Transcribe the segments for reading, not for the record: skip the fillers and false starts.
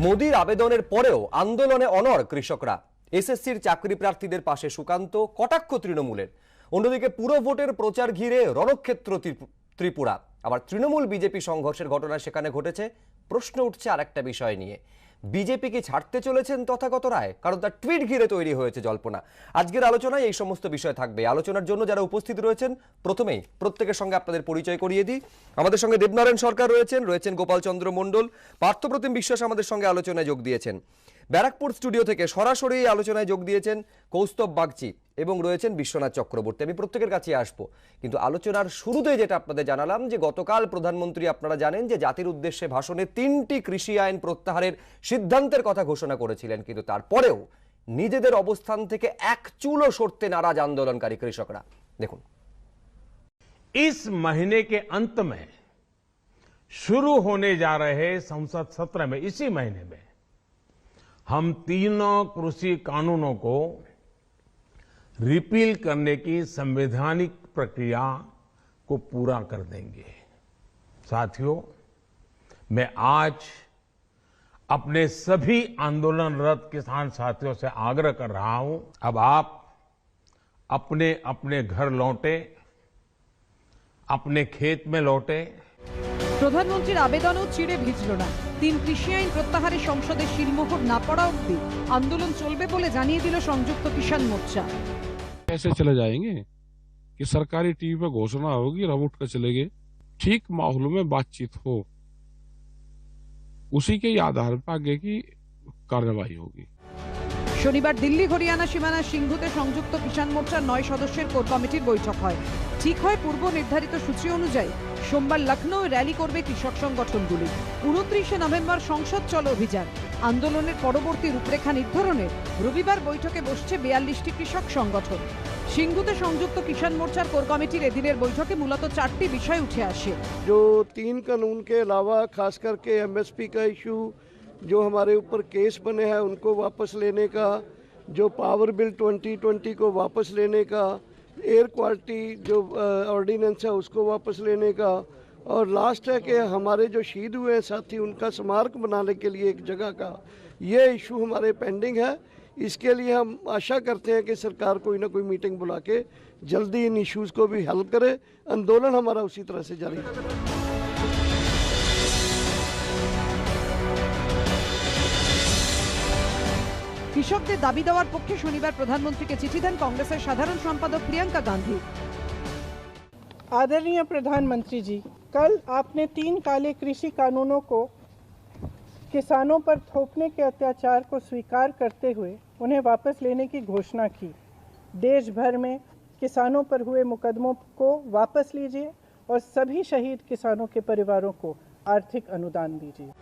মোদির আবেদনের পরেও আন্দোলনে অনড় কৃষকরা। এসএসসির চাকরি প্রার্থীদের পাশে সুকান্ত, কটাক্ষ তৃণমূলের। অন্যদিকে পুরো ভোটের প্রচার ঘিরে রণক্ষেত্র ত্রিপুরা। আবার তৃণমূল বিজেপি সংঘর্ষের ঘটনা সেখানে ঘটেছে। প্রশ্ন উঠছে আরেকটা বিষয় নিয়ে, বিজেপি কি ছাড়তে চলেছেন তথাগত রায়? কারণ তার টুইট ঘিরে তৈরি হয়েছে জল্পনা। আজকের আলোচনায় এই সমস্ত বিষয় থাকবে। আলোচনার জন্য যারা উপস্থিত রয়েছেন, প্রথমেই প্রত্যেকের সঙ্গে আপনাদের পরিচয় করিয়ে দিই। আমাদের সঙ্গে দেবনারায়ণ সরকার রয়েছেন গোপাল চন্দ্র মণ্ডল, পার্থপ্রতিম বিশ্বাস আমাদের সঙ্গে আলোচনায় যোগ দিয়েছেন। ব্যারাকপুর স্টুডিও থেকে সরাসরি আলোচনায় যোগ দিয়েছেন কৌস্তব বাগচি এবং রয়েছেন বিশ্বনাথ চক্রবর্তী। আমি প্রত্যেকের কাছে আসবো, কিন্তু আলোচনার শুরুতে যেটা আপনাদের জানালাম যে গতকাল প্রধানমন্ত্রী, আপনারা জানেন যে জাতির উদ্দেশ্যে ভাষণে 3টি কৃষি আইন প্রত্যাহারের সিদ্ধান্তের কথা ঘোষণা করেছিলেন, কিন্তু তারপরেও নিজেদের অবস্থান থেকে এক চুলও সরতে নারাজ আন্দোলনকারী কৃষকরা। দেখুন, इस महीने के अंत में शुरू होने जा रहे संसद सत्र में, इसी महीने में हम तीनों कृषि कानूनों को रिपील करने की संवैधानिक प्रक्रिया को पूरा कर देंगे। साथियों, मैं आज अपने सभी आंदोलनरत किसान साथियों से आग्रह कर रहा हूं, अब आप अपने अपने घर लौटे, अपने खेत में लौटे। প্রধানমন্ত্রীর আবেদনও চিড়ে ভিজল না। 3 কৃষি আইন প্রত্যাহারে সংসদে শিলমোহর না পড়া অবধি আন্দোলন চলবে বলে জানিয়ে দিল সংযুক্ত কিষাণ মোর্চা। कैसे चले जाएंगे कि सरकारी टीवी पे घोषणा होगी और हम उठ कर चले गए? ठीक माहौल में बातचीत हो, उसी के आधार पर आगे की कार्रवाई होगी। শনিবার দিল্লি হরিয়ানা সীমানার সিংঘুতে সংযুক্ত কিষাণ মোর্চার 9 সদস্যের কোর কমিটির বৈঠক হয়। ঠিক হয় পূর্ব নির্ধারিত সূচি অনুযায়ী সোমবার লখনৌ র্যালি করবে কৃষক সংগঠনগুলি। 29শে নভেম্বর সংসদ চলো অভিযান। আন্দোলনের পরবর্তী রূপরেখা নির্ধারণে রবিবার বৈঠকে বসছে 42টি কৃষক সংগঠন। সিংঘুতে সংযুক্ত কিষাণ মোর্চার কোর কমিটির এদিনের বৈঠকে মূলত 4টি বিষয় উঠে আসে। जो 3 कानून के अलावा खास करके एमएसपी का इशू, जो हमारे ऊपर केस बने हैं उनको वापस लेने का, जो पावर बिल 2020 को वापस लेने का, एयर क्वालिटी जो ऑर्डिनेंस है उसको वापस लेने का, और लास्ट है कि हमारे जो शहीद हुए हैं साथी उनका स्मारक बनाने के लिए एक जगह का, ये इशू हमारे पेंडिंग है। इसके लिए हम आशा करते हैं कि सरकार कोई ना कोई मीटिंग बुला के जल्दी इन इश्यूज़ को भी हल करे। आंदोलन हमारा उसी तरह से जारी है। কৃষকদের দাবি দেওয়ার পক্ষে শনিবার প্রধানমন্ত্রীকে চিঠি দেন কংগ্রেসের সাধারণ সম্পাদক প্রিয়াঙ্কা গান্ধী। आदरणीय प्रधानमंत्री जी, कल आपने 3 काले कृषि कानूनों को किसानों पर थोपने के अत्याचार को स्वीकार करते हुए उन्हें वापस लेने की घोषणा की। देश भर में किसानों पर हुए मुकदमों को वापस लीजिए और सभी शहीद किसानों के परिवारों को आर्थिक अनुदान दीजिए।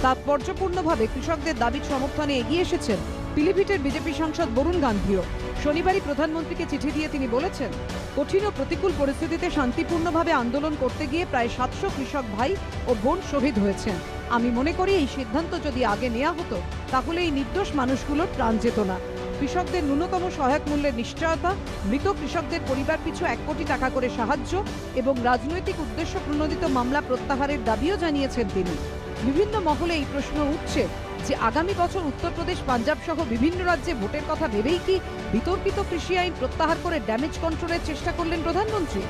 তাৎপর্যপূর্ণভাবে কৃষকদের দাবির সমর্থনে এগিয়ে এসেছেন পিলিভিটের বিজেপি সাংসদ বরুণ গান্ধীও। শনিবারই প্রধানমন্ত্রীকে চিঠি দিয়ে তিনি বলেছেন, কঠিন ও প্রতিকূল পরিস্থিতিতে শান্তিপূর্ণভাবে আন্দোলন করতে গিয়ে প্রায় 700 কৃষক ভাই ও বোন শহীদ হয়েছেন। আমি মনে করি এই সিদ্ধান্ত যদি আগে নেওয়া হতো তাহলে এই নির্দোষ মানুষগুলোর প্রাণ যেত না। কৃষকদের ন্যূনতম সহায়ক মূল্যের নিশ্চয়তা, মৃত কৃষকদের পরিবার পিছু 1 কোটি টাকা করে সাহায্য এবং রাজনৈতিক উদ্দেশ্য প্রণোদিত মামলা প্রত্যাহারের দাবিও জানিয়েছেন তিনি। বিভিন্ন মহলে এই প্রশ্ন উঠছে যে আগামী বছর উত্তরপ্রদেশ, পাঞ্জাব সহ বিভিন্ন রাজ্যে ভোটের কথা ভেবেই কি বিতর্কিত কৃষি আইন প্রত্যাহার করে ড্যামেজ কন্ট্রোলের চেষ্টা করলেন প্রধানমন্ত্রী?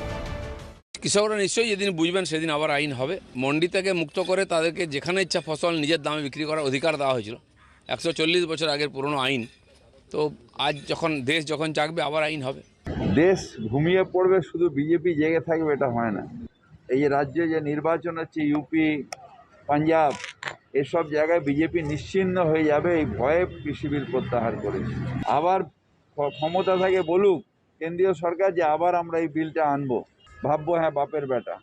কৃষকরা নিশ্চয়ই যেদিন বুঝবেন সেদিন আবার আইন হবে। মন্ডি থেকে মুক্ত করে তাদেরকে যেখানে ইচ্ছা ফসল নিজের দামে বিক্রি করার অধিকার দেওয়া হয়েছিল। 140 বছর আগের পুরনো আইন। তো আজ যখন দেশ জাগবে আবার আইন হবে। দেশ ঘুমিয়ে পড়বে, শুধু বিজেপি জেগে থাকবে এটা হয় না। এই রাজ্যে যে নির্বাচন হচ্ছে, ইউপি, পাঞ্জাব, এসব জায়গায় বিজেপি নিশ্চিহ্ন হয়ে যাবে এই ভয়ে কৃষি বিল প্রত্যাহার করেছে। আবার ক্ষমতা থাকে বলুক কেন্দ্রীয় সরকার যে আবার আমরা এই বিলটা আনবো, ভাববো হ্যাঁ বাপের বেটা।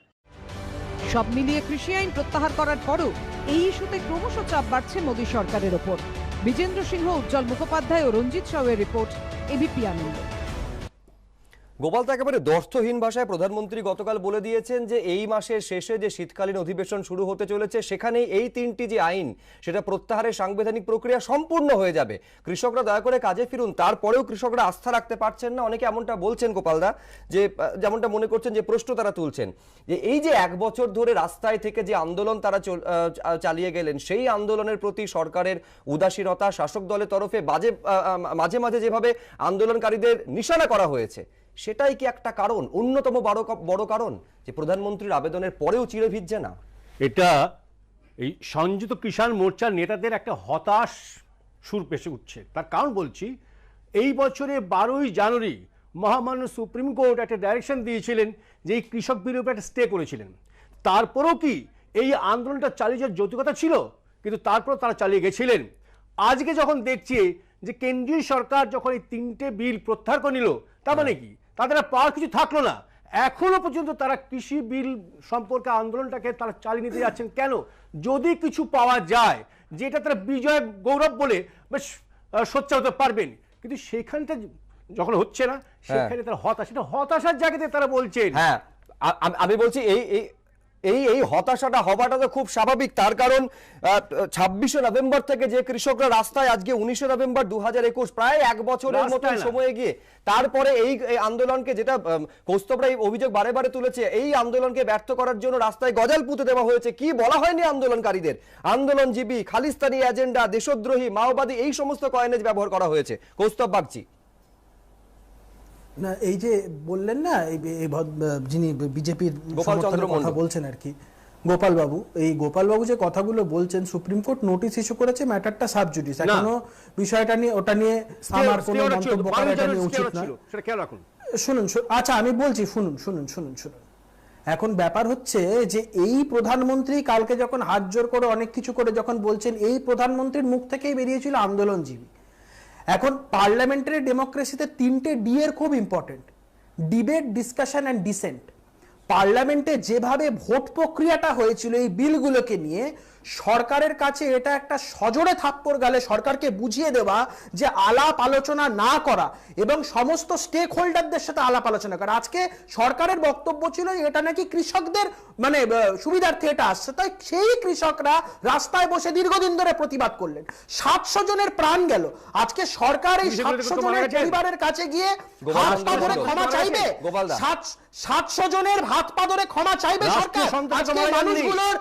সব মিলিয়ে কৃষি আইন প্রত্যাহার করার পরও এই ইস্যুতে ক্রমশ চাপ বাড়ছে মোদী সরকারের ওপর। বিজেন্দ্র সিংহ, উজ্জ্বল মুখোপাধ্যায় ও রঞ্জিত সাউয়ের রিপোর্ট, এবিপি আনন্দ। গোপাল তো একেবারে দর্থহীন ভাষায় প্রধানমন্ত্রী গতকাল বলে দিয়েছেন যে এই মাসের শেষে যে শীতকালীন অধিবেশন শুরু হতে চলেছে সেখানে এই তিনটি যে আইন সেটা প্রত্যাহারের সাংবিধানিক প্রক্রিয়া সম্পূর্ণ হয়ে যাবে, কৃষকরা দয়া করে কাজে ফিরুন। তারপরেও কৃষকরা আস্থা রাখতে পারছেন না, অনেকে এমনটা বলছেন গোপালদা, যে যেমনটা মনে করছেন, যে প্রশ্ন তারা তুলছেন যে এই যে 1 বছর ধরে রাস্তায় থেকে যে আন্দোলন তারা চালিয়ে গেলেন, সেই আন্দোলনের প্রতি সরকারের উদাসীনতা, শাসক দলের তরফে মাঝে মাঝে যেভাবে আন্দোলনকারীদের নিশানা করা হয়েছে, সেটাই কি একটা কারণ, অন্যতম বড় কারণ যে প্রধানমন্ত্রীর আবেদনের পরেও চিড়ে ভিজছে না? এটা এই সংযুক্ত কিষাণ মোর্চার নেতাদের একটা হতাশ সুর পেশে উঠছে। তার কারণ বলছি, এই বছরে 12ই জানুয়ারি মহামান্য সুপ্রিম কোর্ট একটা ডাইরেকশন দিয়েছিলেন যে এই কৃষক বিলের উপর একটা স্টে করেছিলেন। তারপরেও কি এই আন্দোলনটা চালিয়ে যাওয়ার যৌক্তিকতা ছিল? কিন্তু তারপর তারা চালিয়ে গেছিলেন। আজকে যখন দেখছি যে কেন্দ্রীয় সরকার যখন এই 3টে বিল প্রত্যাহার করে নিল, তার মানে কি তাদের আর পাওয়ার কিছু থাকলো না। এখনো পর্যন্ত তারা কৃষি বিল সম্পর্কে আন্দোলনটাকে তারা চালিয়ে নিতে যাচ্ছেন কেন? যদি কিছু পাওয়া যায় যেটা তারা বিজয় গৌরব বলে বেশ সোচ্চা হতে পারবেন, কিন্তু সেখানটা যখন হচ্ছে না, সেখানে তারা হতাশার জায়গাতে তারা বলছেন। হ্যাঁ, আমি বলছি এই হতাশাটা হবাটা তো খুব স্বাভাবিক। তার কারণ 26শে নভেম্বর থেকে যে কৃষকরা রাস্তায়, আজকে 19শে নভেম্বর 2021, প্রায় 1 বছরের মতো সময় গিয়ে তারপরে এই আন্দোলনকে, যেটা কৌস্তবরা এই অভিযোগ বারে বারে তুলেছে, এই আন্দোলনকে ব্যর্থ করার জন্য রাস্তায় গজাল পুঁতে দেওয়া হয়েছে। কি বলা হয়নি আন্দোলনকারীদের? আন্দোলনজীবী, খালিস্তানি এজেন্ডা, দেশদ্রোহী, মাওবাদী, এই সমস্ত কয়েনেজ ব্যবহার করা হয়েছে। কৌস্তব বাগচি না, এই যে বললেন না, যিনি বিজেপির কথা বলছেন আর কি, গোপালবাবু, এই গোপালবাবু যে কথাগুলো বলছেন, সুপ্রিম কোর্ট নোটিশ ইস্যু করেছে, ম্যাটারটা সাব জুডিস, এখনো বিষয়টা নিয়ে ওটা নিয়ে আমার কোনো মন্তব্য করা এটা নিয়ে উচিত না। শুনুন, আচ্ছা আমি বলছি, শুনুন। এখন ব্যাপার হচ্ছে যে এই প্রধানমন্ত্রী কালকে যখন হাত জোর করে অনেক কিছু করে যখন বলছেন, এই প্রধানমন্ত্রীর মুখ থেকেই বেরিয়েছিল আন্দোলনজীবী। এখন পার্লামেন্টারি ডেমোক্রেসিতে 3টে ডি এর খুব important: debate, discussion and dissent. পার্লামেন্টে যেভাবে ভোট প্রক্রিয়াটা হয়েছিল এই বিলগুলোকে নিয়ে, সরকারের কাছে এটা একটা সজোরে থাপ্পড় গালে সরকারকে বুঝিয়ে দেওয়া যে আলাপ আলোচনা না করা এবং সমস্ত স্টেক হোল্ডারদের সাথে আলাপ আলোচনা করা। আজকে সরকারের বক্তব্য ছিল এটা নাকি কৃষকদের মানে সুবিধার্থে এটা আসছে, তাই সেই কৃষকরা রাস্তায় বসে দীর্ঘদিন ধরে প্রতিবাদ করলেন। 700 জনের প্রাণ গেল। আজকে সরকার এই 700 জনের পরিবারের কাছে গিয়ে হাত পা ধরে ক্ষমা চাইবে? 700 জনের হাত পা ধরে ক্ষমা চাইবে সরকার? আজকে মানুষগুলোর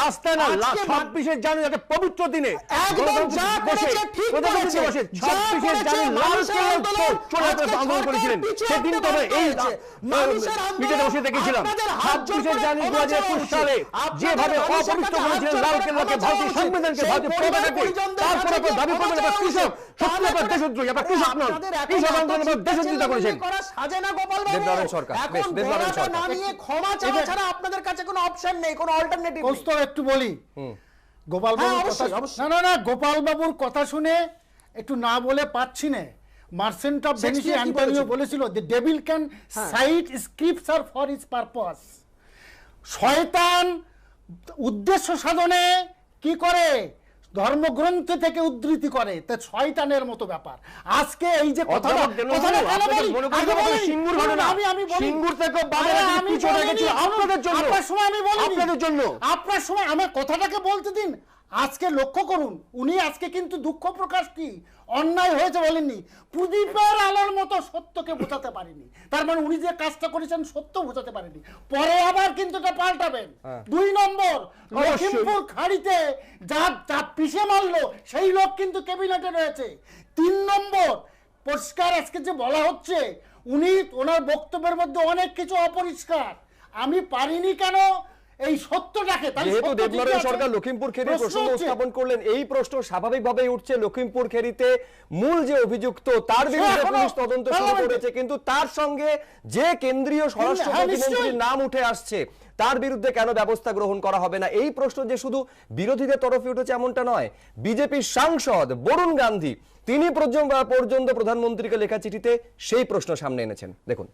রাস্তায় না, 26শে জানুয়ারি একটা পবিত্র দিনে একদম যা করেছে ঠিক করেছে। 26শে জানুয়ারি আন্দোলন করেছিলেন, সেদিন তবে এই পিঠে বসে দেখেছিলাম। 26শে জানুয়ারি 2021 সালে যেভাবে অপবিত্র করেছিলেন লালকেল্লাকে, ভারতীয় সংবিধানকে, ভারতীয় পতাকাকে, তারপরে দাবি করবেন আপনার কৃষক, সত্যি আপনার দেশদ্রোহী, আপনার কৃষক নন, কৃষক আন্দোলন দেশদ্রোহিতা করেছেন। ক্ষমা চাওয়া ছাড়া আপনাদের কাছে কোনো অপশন নেই, কোনো অল্টারনেটিভ নেই। একটু বলি, গোপাল বাবুর কথা শুনে একটু না বলে পাচ্ছি না। মার্চেন্ট অফ ভেনিস অ্যান্টোনিও বলেছিল, the devil can cite scripture for his purpose. শয়তান উদ্দেশ্য সাধনে কি করে? ধর্মগ্রন্থ থেকে উদ্ধৃতি করে। তা শয়তানের মতো ব্যাপার। আজকে এই যে কথাটা আপনার সময় আমার কথাটাকে বলতে দিন। আজকে লক্ষ্য করুন, উনি আজকে কিন্তু দুঃখ প্রকাশ কি অন্যায় হয়েছে বলেননি, প্রদীপের আলোর মতো সত্যকে বোঝাতে পারেনি। তার মানে উনি যে কাজটা করেছেন সত্য বোঝাতে পারেনি। পরে আবার কিন্তু এটা পাল্টাবেন। 2 নম্বর, লখিমপুর খাড়িতে যা পিষে মারলো সেই লোক কিন্তু ক্যাবিনেটে রয়েছে। 3 নম্বর, পরিষ্কার আজকে যে বলা হচ্ছে, উনি ওনার বক্তব্যের মধ্যে অনেক কিছু অপরিষ্কার। আমি পারিনি কেন এই সত্যটাকে? যেহেতু দেবনারায়ণ সরকার লখিমপুর খেরি প্রসঙ্গ উত্থাপন করলেন, এই প্রশ্ন স্বাভাবিকভাবেই উঠছে। লখিমপুর খেরিতে মূল যে অভিযুক্ত তার বিরুদ্ধে পুলিশ তদন্ত শুরু করেছে, কিন্তু তার সঙ্গে যে কেন্দ্রীয় স্বরাষ্ট্র প্রতিমন্ত্রীর নাম উঠে আসছে তার বিরুদ্ধে কেন ব্যবস্থা গ্রহণ করা হবে না? এই প্রশ্ন যে শুধু বিরোধীদের তরফে উঠেছে এমনটা নয়। বিজেপির সাংসদ বরুণ গান্ধী তিনি পর্যন্ত প্রধানমন্ত্রীকে লেখা চিঠিতে সেই প্রশ্ন সামনে এনেছেন। দেখুন।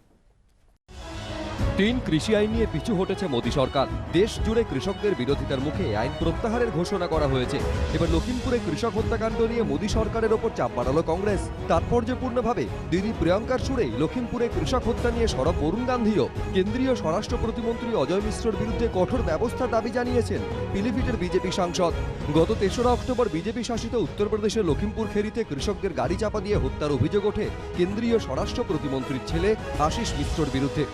তিন কৃষি আইন নিয়ে পিছু হটেছে মোদী সরকার। দেশ জুড়ে কৃষকদের বিরোধিতার মুখে আইন প্রত্যাহারের ঘোষণা করা হয়েছে। এবার লখিমপুরে কৃষক হত্যাকাণ্ড নিয়ে মোদী সরকারের ওপর চাপ বাড়ালো কংগ্রেস। তাৎপর্যপূর্ণভাবে দিদি প্রিয়াঙ্কার সুরেই লখিমপুরে কৃষক হত্যা নিয়ে সরব বরুণ গান্ধীও। কেন্দ্রীয় স্বরাষ্ট্র প্রতিমন্ত্রী অজয় মিশ্রর বিরুদ্ধে কঠোর ব্যবস্থার দাবি জানিয়েছেন পিলিভিটের বিজেপি সাংসদ। গত 3রা অক্টোবর বিজেপি শাসিত উত্তরপ্রদেশের লখিমপুর খেরিতে কৃষকদের গাড়ি চাপা দিয়ে হত্যার অভিযোগ ওঠে কেন্দ্রীয় স্বরাষ্ট্র প্রতিমন্ত্রীর ছেলে আশিস মিশ্রর বিরুদ্ধে।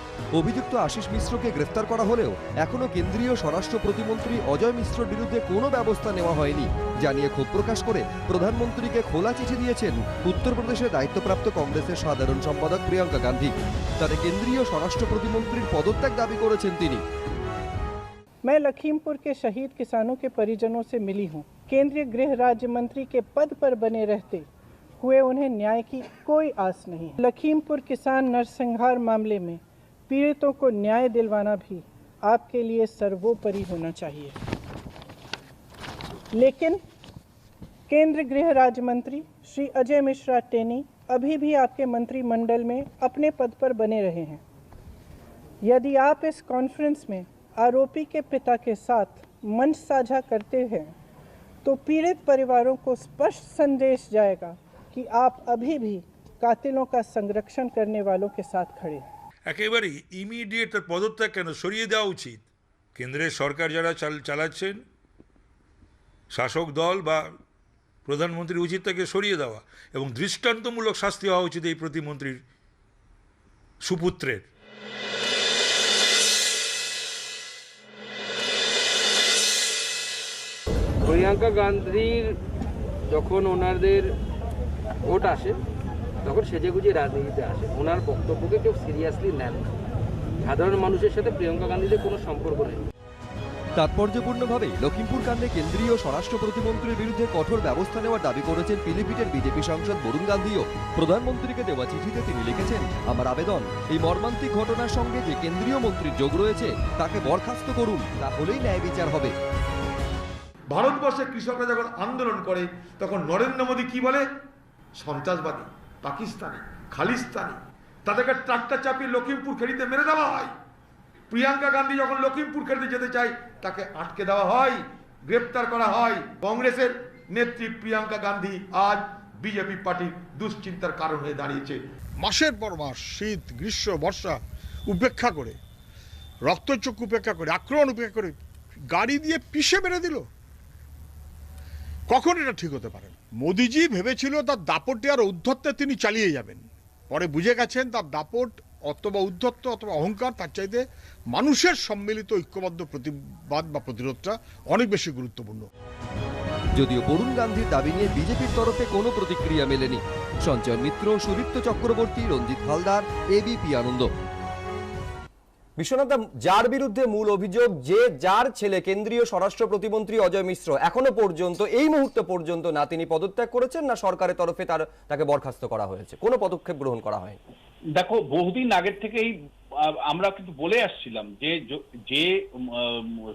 অভিযুক্ত আশিস মিশ্রকে গ্রেফতার করা হলেও এখনো কেন্দ্রীয় স্বরাষ্ট্র প্রতিমন্ত্রী অজয় মিশ্রর বিরুদ্ধে কোনো ব্যবস্থা নেওয়া হয়নি জানিয়ে ক্ষোভ প্রকাশ করে প্রধানমন্ত্রীকে খোলা চিঠি দিয়েছেন উত্তরপ্রদেশের দায়িত্বপ্রাপ্ত কংগ্রেসের সাধারণ সম্পাদক প্রিয়াঙ্কা গান্ধী। তাতে কেন্দ্রীয় স্বরাষ্ট্র প্রতিমন্ত্রীর পদত্যাগ দাবি করেছেন তিনি। मैं लखीमपुर के शहीद किसानों के परिजनों से मिली हूं। केंद्रीय गृह राज्य मंत्री के पद पर बने रहते हुए उन्हें न्याय की कोई आस नहीं। लखीमपुर किसान नरसंहार मामले में पीड़ितों को न्याय दिलवाना भी आपके लिए सर्वोपरि होना चाहिए। लेकिन केंद्रीय गृह राज्य मंत्री श्री अजय मिश्रा टेनी अभी भी आपके मंत्रिमंडल में अपने पद पर बने रहे हैं। यदि आप इस कॉन्फ्रेंस में आरोपी के पिता के साथ मंच साझा करते हैं तो पीड़ित परिवारों को स्पष्ट संदेश जाएगा कि आप अभी भी कातिलों का संरक्षण करने वालों के साथ खड़े हैं। একেবারেই ইমিডিয়েট তার পদত্যাগ কেন সরিয়ে দেওয়া উচিত। কেন্দ্রের সরকার যারা চালাচ্ছেন শাসক দল বা প্রধানমন্ত্রী উচিত তাকে সরিয়ে দেওয়া এবং দৃষ্টান্তমূলক শাস্তি হওয়া উচিত এই প্রতিমন্ত্রীর সুপুত্রের। প্রিয়াঙ্কা গান্ধীর যখন ওনাদের ভোট আসে তখন সেজেগুজে রাজনীতিতে আসে, ওনার বক্তব্যকে কেউ সিরিয়াসলি নেন না। সাধারণ মানুষের সাথে প্রিয়াঙ্কা গান্ধীদের কোনো সম্পর্ক নেই। তাৎপর্যপূর্ণভাবে লখিমপুর কাণ্ডে কেন্দ্রীয় স্বরাষ্ট্র প্রতিমন্ত্রীর বিরুদ্ধে কঠোর ব্যবস্থা নেওয়ার দাবি করেছেন পিলিভিটের বিজেপি সাংসদ বরুণ গান্ধীও। প্রধানমন্ত্রীকে দেওয়া চিঠিতে তিনি লিখেছেন, আমার আবেদন এই মর্মান্তিক ঘটনার সঙ্গে যে কেন্দ্রীয় মন্ত্রীর যোগ রয়েছে তাকে বরখাস্ত করুন, তাহলেই ন্যায় বিচার হবে। ভারতবর্ষের কৃষকরা যখন আন্দোলন করে তখন নরেন্দ্র মোদী কি বলে? সন্ত্রাসবাদী, পাকিস্তানি, খালিস্তানি। তাদেরকে ট্রাক্টর চাপিয়ে লখিমপুর খেরিতে মেরে দেওয়া হয়। প্রিয়াঙ্কা গান্ধী যখন লখিমপুর খেরিতে যেতে চায় তাকে আটকে দেওয়া হয়, গ্রেপ্তার করা হয়। কংগ্রেসের নেত্রী প্রিয়াঙ্কা গান্ধী আজ বিজেপি পার্টির দুশ্চিন্তার কারণ হয়ে দাঁড়িয়েছে। মাসের পর মাস শীত, গ্রীষ্ম, বর্ষা উপেক্ষা করে, রক্তচক্ষু উপেক্ষা করে, আক্রমণ উপেক্ষা করে গাড়ি দিয়ে পিষে মেরে দিল। কখন এটা ঠিক হতে পারে? মোদিজি ভেবেছিল তার দাপটে আর ঔদ্ধত্যে তিনি চালিয়ে যাবেন, পরে বুঝে গেছেন তার দাপট অথবা উদ্ধত্ত অথবা অহংকার তার চাইতে মানুষের সম্মিলিত ঐক্যবদ্ধ প্রতিবাদ বা প্রতিরোধটা অনেক বেশি গুরুত্বপূর্ণ। যদিও বরুণ গান্ধীর দাবি নিয়ে বিজেপির তরফে কোনো প্রতিক্রিয়া মেলেনি। সঞ্জয় মিত্র, সুদীপ্ত চক্রবর্তী, রঞ্জিত হালদার, এবিপি আনন্দ। বিশ্বনাথ, যার বিরুদ্ধে মূল অভিযোগ যে যার ছেলে কেন্দ্রীয় স্বরাষ্ট্র প্রতিমন্ত্রী অজয় মিশ্র, এখনো পর্যন্ত এই মুহূর্ত পর্যন্ত না তিনি পদত্যাগ করেছেন না সরকারের তরফে তাকে বরখাস্ত করা হয়েছে, কোনো পদক্ষেপ গ্রহণ করা হয়নি। দেখো, বহুদিন আগের থেকেই আমরা কিন্তু বলে আসছিলাম যে যে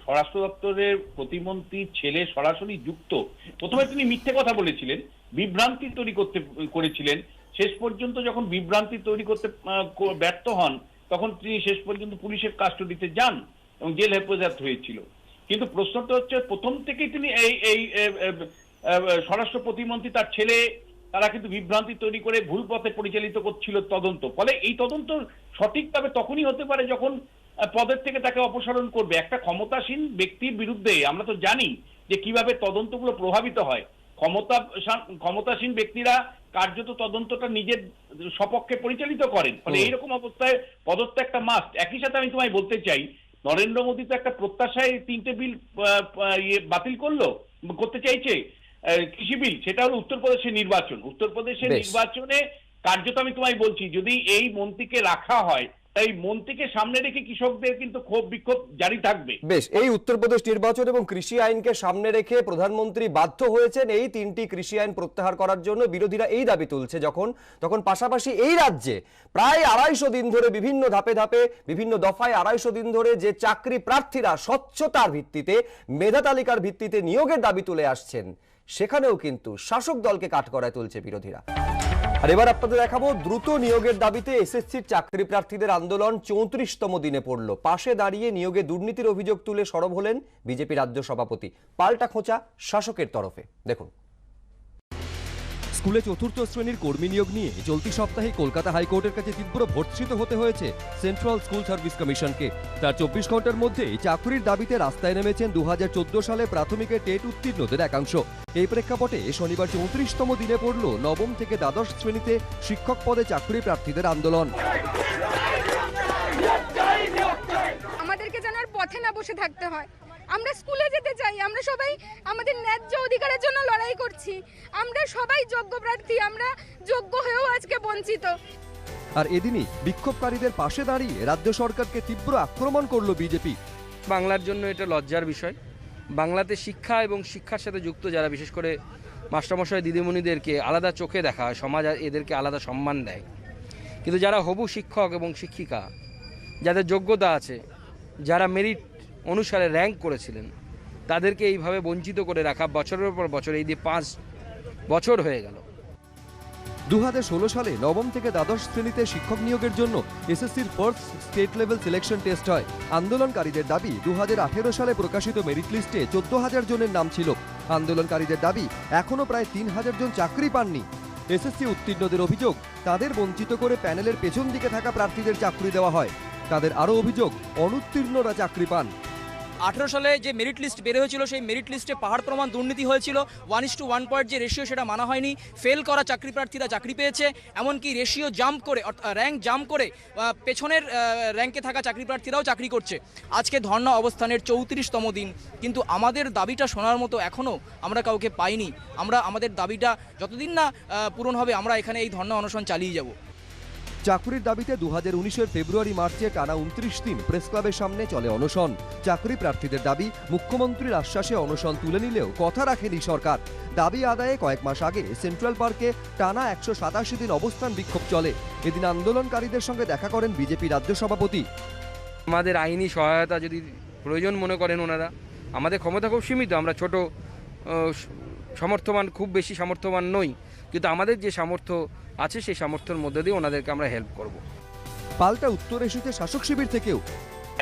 স্বরাষ্ট্র দপ্তরের প্রতিমন্ত্রী ছেলে সরাসরি যুক্ত, প্রথমে তিনি মিথ্যে কথা বলেছিলেন, বিভ্রান্তি তৈরি করেছিলেন। শেষ পর্যন্ত যখন বিভ্রান্তি তৈরি করতে ব্যর্থ হন তখন তিনি শেষ পর্যন্ত পুলিশের কাস্টডিতে যান এবং জেল হেফাজত হয়েছিল। কিন্তু প্রশ্নটা হচ্ছে, প্রথম থেকেই তিনি এই স্বরাষ্ট্র প্রতিমন্ত্রী তার ছেলে তারা কিন্তু বিভ্রান্তি তৈরি করে ভুল পথে পরিচালিত করছিল তদন্ত। ফলে এই তদন্ত সঠিকভাবে তখনই হতে পারে যখন পদের থেকে তাকে অপসারণ করবে। একটা ক্ষমতাসীন ব্যক্তির বিরুদ্ধে আমরা তো জানি যে কিভাবে তদন্তগুলো প্রভাবিত হয়। ক্ষমতাসীন ব্যক্তিরা কার্যত তদন্তটা নিজের সপক্ষে পরিচালিত করেন। ফলে এইরকম অবস্থায় পদত্যাগটা মাস্ট। একই সাথে আমি তোমায় বলতে চাই, নরেন্দ্র মোদী তো একটা প্রত্যাশায় 3টে বিল বাতিল করতে চাইছে, কৃষি বিল, সেটা হলো উত্তরপ্রদেশের নির্বাচন। উত্তরপ্রদেশের নির্বাচনে কার্যত আমি তোমায় বলছি, যদি এই মন্ত্রীকে রাখা হয় তাই মন্ত্রীকে সামনে রেখে কৃষকদের কিন্তু ক্ষোভ বিক্ষোভ জারি থাকবে। বেশ, এই উত্তরপ্রদেশ নির্বাচন এবং কৃষি আইনকে সামনে রেখে প্রধানমন্ত্রী বাধ্য হয়েছেন এই 3টি কৃষি আইন প্রত্যাহার করার জন্য। বিরোধীরা এই দাবি তুলছে তখন পাশাপাশি এই রাজ্যে প্রায় 250 দিন ধরে বিভিন্ন ধাপে ধাপে বিভিন্ন দফায় 250 দিন ধরে যে চাকরি প্রার্থীরা স্বচ্ছতার ভিত্তিতে, মেধা তালিকার ভিত্তিতে নিয়োগের দাবি তুলে আসছেন, সেখানেও কিন্তু শাসক দলকে কাঠগড়ায় তুলছে বিরোধীরা। আর এবার আপনাদের দেখাবো দ্রুত নিয়োগের দাবিতে এসএসসির চাকরি প্রার্থীদের আন্দোলন 34তম দিনে পড়ল। পাশে দাঁড়িয়ে নিয়োগে দুর্নীতির অভিযোগ তুলে সরব হলেন বিজেপি রাজ্য সভাপতি। পাল্টা খোঁচা শাসকের তরফে, দেখুন। স্কুলে চতুর্থ শ্রেণীর কর্মী নিয়োগ নিয়ে চলতি সপ্তাহে কলকাতা হাইকোর্টের কাছে তীব্র ভর্ৎসিত হতে হয়েছে সেন্ট্রাল স্কুল সার্ভিস কমিশনকে। তার 24 ঘন্টার মধ্যে চাকরির দাবিতে রাস্তায় নেমেছেন 2014 সালে প্রাথমিকের টেট উত্তীর্ণদের একাংশ। এই প্রেক্ষাপটে শনিবার 34তম দিনে পড়ল নবম থেকে দ্বাদশ শ্রেণীতে শিক্ষক পদে চাকরি প্রার্থীদের আন্দোলন। আমাদেরকে যেন আর পথে না বসে থাকতে হয়। আমরা স্কুলে যেতে চাই, আমরা সবাই আমাদের ন্যায্য অধিকারের জন্য লড়াই করছি। আমরা সবাই যোগ্য প্রার্থী, আমরা যোগ্য হয়েও আজকে বঞ্চিত। আর এদিনই বিক্ষোভকারীদের পাশে দাঁড়িয়ে রাজ্য সরকারকে তীব্র আক্রমণ করল বিজেপি। বাংলার জন্য এটা লজ্জার বিষয়। বাংলাতে শিক্ষা এবং শিক্ষার সাথে যুক্ত যারা, বিশেষ করে মাস্টারমশাই দিদিমণিদেরকে আলাদা চোখে দেখা হয়, সমাজ এদেরকে আলাদা সম্মান দেয়। কিন্তু যারা হবু শিক্ষক এবং শিক্ষিকা, যাদের যোগ্যতা আছে, যারা মেরিট অনুসারে র্যাঙ্ক করেছিলেন, তাদেরকে এইভাবে বঞ্চিত করে রাখা বছরের পর বছর, এই দিয়ে 5 বছর হয়ে গেল। 2016 সালে নবম থেকে দ্বাদশ শ্রেণীতে শিক্ষক নিয়োগের জন্য এসএসসির first state level selection test হয়। আন্দোলনকারীদের দাবি 2018 সালে প্রকাশিত মেরিট লিস্টে 14,000 জনের নাম ছিল। আন্দোলনকারীদের দাবি এখনো প্রায় 3,000 জন চাকরি পাননি। এসএসসি উত্তীর্ণদের অভিযোগ তাদের বঞ্চিত করে প্যানেলের পেছন দিকে থাকা প্রার্থীদের চাকরি দেওয়া হয়। তাদের আরও অভিযোগ অনুত্তীর্ণরা চাকরি পান। 18 সালে যে মেরিট লিস্ট বের হয়েছিল, সেই মেরিট লিস্টে পাহাড় প্রমাণ দুর্নীতি হয়েছিল। 1:1 যে রেশিও, সেটা মানা হয়নি। ফেল করা চাকরি প্রার্থীরা চাকরি পেয়েছে। এমনকি রেশিও জাম্প করে, র্যাঙ্ক জাম্প করে পেছনের র্যাঙ্কে থাকা চাকরি প্রার্থীরাও চাকরি করছে। আজকে ধর্ণা অবস্থানের 34তম দিন, কিন্তু আমাদের দাবিটা শোনার মতো এখনও আমরা কাউকে পাইনি। আমরা আমাদের দাবিটা যতদিন না পূরণ হবে, আমরা এখানে এই ধর্ণা অনশন চালিয়ে যাব। চাকরির দাবিতে 2019-এর ফেব্রুয়ারি মার্চে টানা 29 দিন প্রেস ক্লাবের সামনে চলে অনশন। চাকরি প্রার্থীদের দাবি, মুখ্যমন্ত্রীর আশ্বাসে অনশন তুলে নিলেও কথা রাখেনি সরকার। দাবি আদায়ে কয়েক মাস আগে সেন্ট্রাল পার্কে টানা 187 দিন অবস্থান বিক্ষোভ চলে। এদিন আন্দোলনকারীদের সঙ্গে দেখা করেন বিজেপি রাজ্য সভাপতি। আমাদের আইনি সহায়তা যদি প্রয়োজন মনে করেন ওনারা, আমাদের ক্ষমতা খুব সীমিত, আমরা ছোট সামর্থ্যবান, খুব বেশি সামর্থ্যবান নই, কিন্তু আমাদের যে সামর্থ্য আছে সেই সামর্থ্যের মধ্যে দিয়ে ওনাদেরকে আমরা হেল্প করব। পাল্টা উত্তর এসেছে শাসক শিবির থেকেও।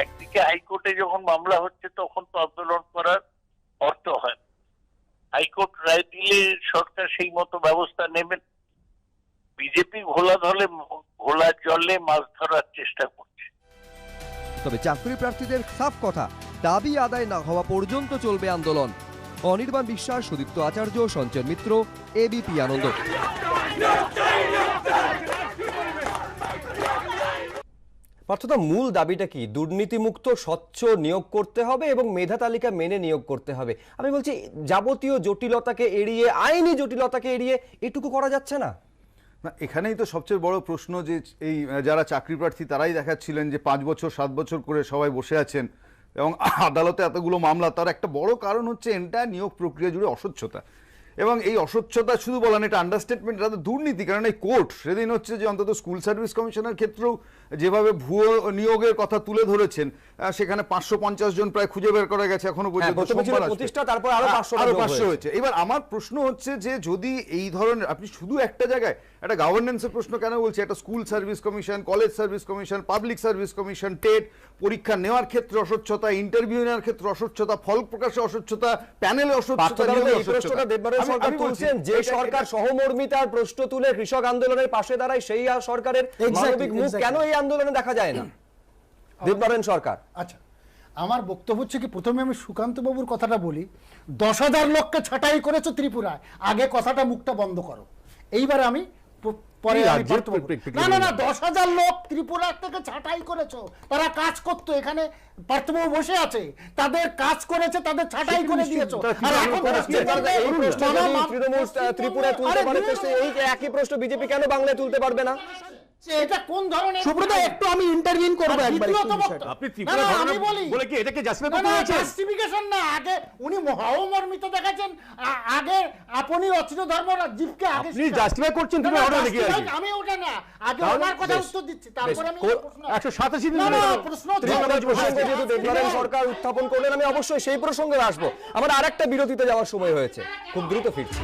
একদিকে হাইকোর্টে যখন মামলা হচ্ছে, তখন তো আন্দোলন করার অর্থ হয়। হাইকোর্ট রায় দিলে সরকার সেই মতো ব্যবস্থা নেবেন। বিজেপি ঘোলা জলে মাছ ধরার চেষ্টা করছে। তবে চাকরি প্রার্থীদের সাফ কথা, দাবি আদায় না হওয়া পর্যন্ত চলবে আন্দোলন। অনির্বাণ বিশ্বাস, সুদীপ্ত আচার্য, সঞ্চয় মিত্র, এবিপি আনন্দ। পার্থদা, মূল দাবিটা কি? দুর্নীতিমুক্ত স্বচ্ছ নিয়োগ করতে হবে এবং মেধা তালিকা মেনে নিয়োগ করতে হবে। আমি বলছি, যাবতীয় জটিলতাকে এড়িয়ে, আইনি জটিলতাকে এড়িয়ে এটুকু করা যাচ্ছে না? না, এখানেই তো সবচেয়ে বড় প্রশ্ন যে এই যারা চাকরি প্রার্থী তারাই দেখাচ্ছিলেন যে 5 বছর 7 বছর করে সবাই বসে আছেন এবং আদালতে এতগুলো মামলা। তার একটা বড় কারণ হচ্ছে এন্টায়ার নিয়োগ প্রক্রিয়া জুড়ে অস্বচ্ছতা। এবং এই অস্বচ্ছতা শুধু বলেন, এটা আন্ডারস্টেটমেন্ট, এটা তো দুর্নীতি। কারণ এই কোর্ট সেদিন হচ্ছে যে অন্তত স্কুল সার্ভিস কমিশনের ক্ষেত্রেও যেভাবে ভুয়ো নিয়োগের কথা তুলে ধরেছেন, সেখানে 550 জন প্রায় খুঁজে বের করা গেছে এখনো পর্যন্ত। তারপর আরো 500 হয়েছে। এবার আমার প্রশ্ন হচ্ছে যে যদি এই ধরনের, আপনি শুধু একটা জায়গায় একটা গভর্নেন্সের প্রশ্ন কেন বলছি, একটা school service commission, college service commission, public service commission, TET পরীক্ষা নেওয়ার ক্ষেত্রে অস্বচ্ছতা, ইন্টারভিউ নেওয়ার ক্ষেত্রে অস্বচ্ছতা, ফল প্রকাশে অস্বচ্ছতা, প্যানেলে অস্বচ্ছতা। সরকার বলছেন যে সরকার সহমর্মিতার প্রশ্ন তুলে কৃষক আন্দোলনের পাশে দাঁড়ায়, সেই সরকারের মানবিক মুখ কেন এই আন্দোলনে দেখা যায় না? দেবনারায়ণ সরকার। আচ্ছা, আমার বক্তব্য হচ্ছে কি, প্রথমে আমি সুকান্ত বাবুর কথাটা বলি। 10,000 লোককে ছাঁটাই করেছো ত্রিপুরায়, আগে কথাটা মুখটা বন্ধ করো। এইবার আমি পরে না 10,000 লোক ত্রিপুরা থেকে ছাঁটাই করেছো, তারা কাজ করতো, এখানে পার্থবাবু বসে আছে, তাদের কাজ করেছে, তাদের ছাঁটাই করে দিয়েছো। আর এখন ত্রিপুরায় তুলতে পারে, এই একই প্রশ্ন বিজেপি কেন বাংলায় তুলতে পারবে না? এটা কোন ধরনের? সুব্রত, একটু আমি ইন্টারভিউ করব একবার। আপনি ত্রিপুরা ধরনের বলে কি এটাকে জাস্টিফিকেশন না, আগে উনি মহামর্মিত দেখাচ্ছেন, আগে আপনি অচিন ধর্ম জীবকে আগে আপনি জাস্টিফাই করছেন, তুমি অর্ডার লিখে রাখি। আমি ওটা না, আগে ওনার কথা উত্তর দিচ্ছি, তারপরে আমি 187 দিন প্রশ্ন যেহেতু দেবনারায়ণ সরকার উত্থাপন করলেন, আমি অবশ্যই সেই প্রসঙ্গে আসবো। আমার আরেকটা বিরতিতে যাওয়ার সময় হয়েছে, খুব দ্রুত ফিরছি।